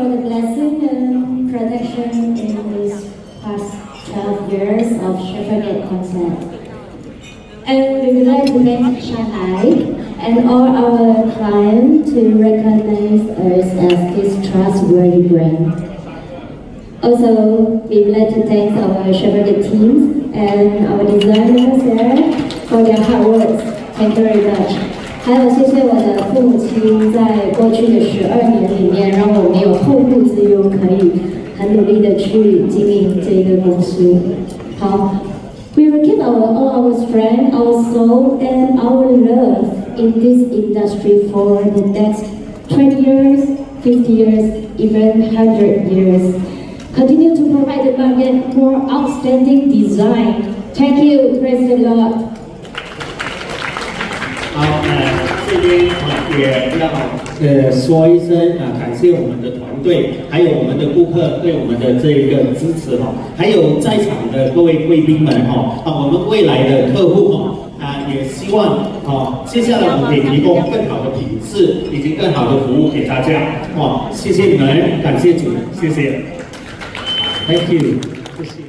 for the blessing and protection in these past 12 years of Shepherdgate Concept. And we would like to thank ShangHai and all our clients to recognize us as this trustworthy brand. Also, we would like to thank our Shepherdgate teams and our designers there for their hard work. Thank you very much. 还有谢谢我的父母亲，在过去的12年里面，让我们有后顾之忧，可以很努力的去经营这个公司。好 ，We will keep all our strength, our soul, and our love in this industry for the next 20 years, 50 years, even 100 years. Continue to provide the market more outstanding design. Thank you, praise the Lord. 好，这边也要说一声感谢我们的团队，还有我们的顾客对我们的这一个支持还有在场的各位贵宾们我们未来的客户也希望接下来我们可以提供更好的品质以及更好的服务给大家谢谢你们，感谢主，谢谢 ，Thank you， 谢谢。